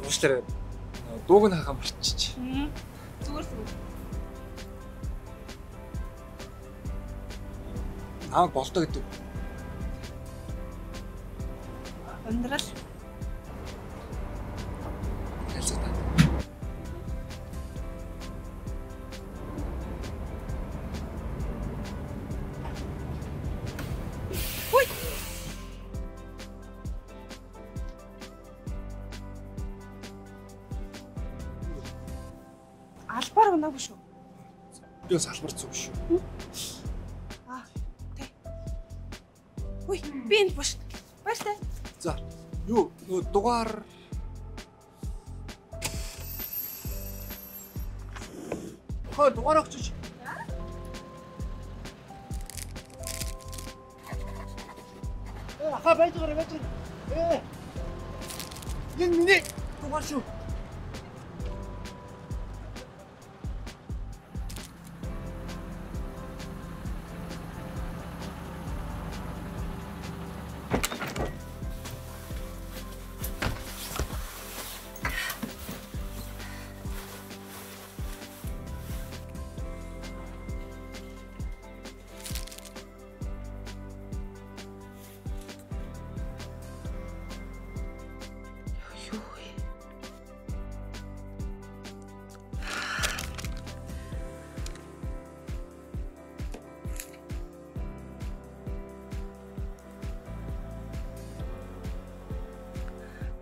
уучлаарай. Дууг нь хахаа марччих. Зүгээр зүгээр. Аа болдоо гэдэг. Ундрал. Ялцгаа. Ой. Албаар унаагүй шүү. Би бас албар зүг шүү. Аа, тий. Ой, би энд бош. Баяртай. За, юу нөө дугаар хоо дугаар өгч. Ахаа байж. Энэ миний дугаар шүү.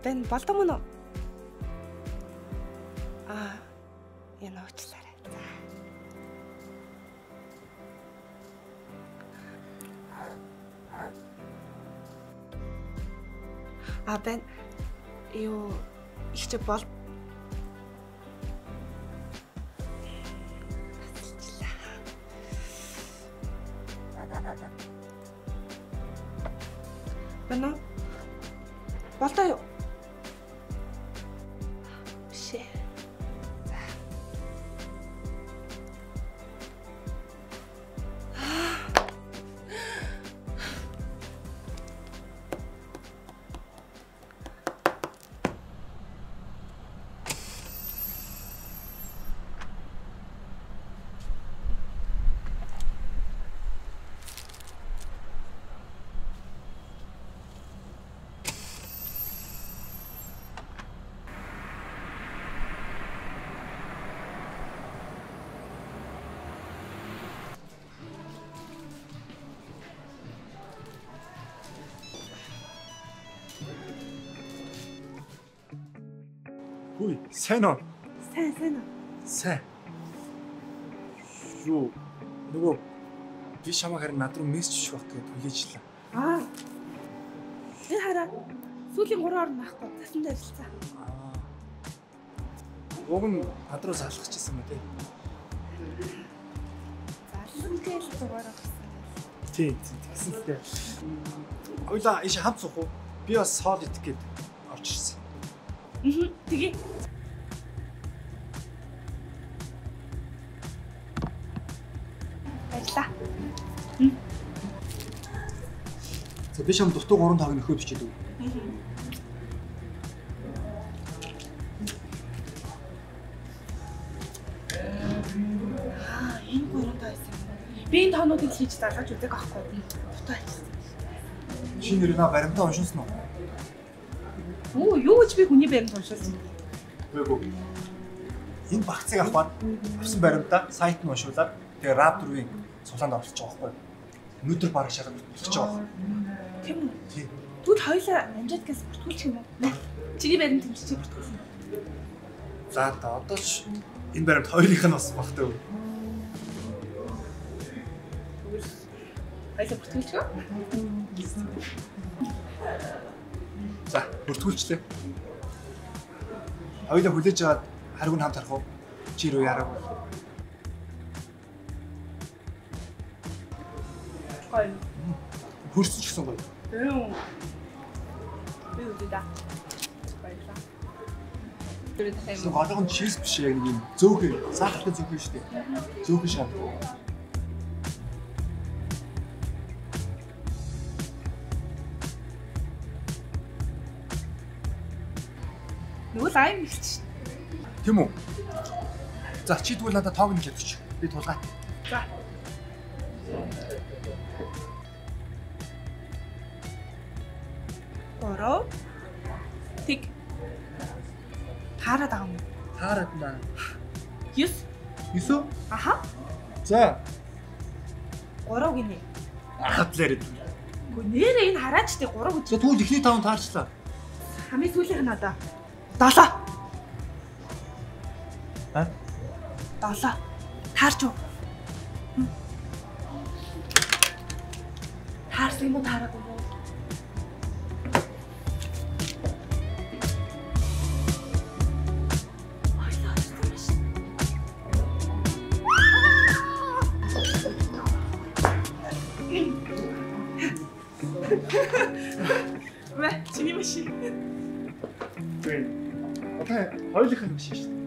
Тэн болдоо мөн үү? Энэ уучлаарай. Бэн юу их ч бол Бэн болдоо юу? Хүй, сайн уу? Сайн уу? Сайн. Юу нөгөө би шамаа харин над руу мессеж швах гэж хүлээжлээ. Энэ хараа сүүлийн 3 орн байхгүй тасанд ажиллаа. Уг нь над руу залхчихсан мэ тий. Залхантай л дугаар авсан. Тий, тэгсэн л дээ. Хоёлаа иш хамт суух уу? Би бас хоол идэх гээд орж ирсэн. Тэгээ. Баярлаа. За би шам дутуу 3 таг нөхөд бичээд өг. Энэ 3 таг байсан. Би энэ тоонуудыг хийж залгаж үзэх аахгүй. Дутуу ажилласан. Чи нэрнээ баримтаа уншуулсан уу? Юу гэж би хүний баримт уншуулсан. Үгүй. Энэ багцыг аваад авсан баримтаа сайт нь уншуулаад тэгээ Raptor-ийн сулаанд оруулчих жоох байхгүй. Өнөөдөр бараг шахаад болчих жоох. Тийм үү? Тийм. Түр хоёлаа амжааткаас бүртгүүлчих юм уу? Чиний баримт хэмжиж бүртгүүлсэн. За одоо ч энэ баримт хоёрынх нь бас багтай үү? Хоёлаа бүртгүүлчихөө. За, бүртгүүлчлээ. Хоёлаа хүлээж аваад хариг нь хамт харах уу? Чи рүү ярав. Гоё. Хөрсөж гисэн гоё. Тийм. Би үдээ. Баярлалаа. Тэр голгон чиз биш яг нэг юм зөөхөн, сахалтай зөөхөн шүү дээ. Зөөхөн шат. Нөгөө лайм хэлчих. Тийм үү? За чи тэгвэл надад тоог нэг өгч. Би тулгаа. За. Бороо. Тэг. Хараад байгаа юм. Таарад наа. 9. 9. Аха. За. 3 гинэ. Хатлаарэ. Гү нэрээ энэ хараач тий 3 гэж. За тэгвэл ихний 5 таарчлаа. Хамгийн сүүлийнх нь одоо 7. А? 7. Таарч уу? Таарсан юм уу таараагүй юу? Мэ, чиний машин. Окей. Хоёулынх нь машин шүү дээ.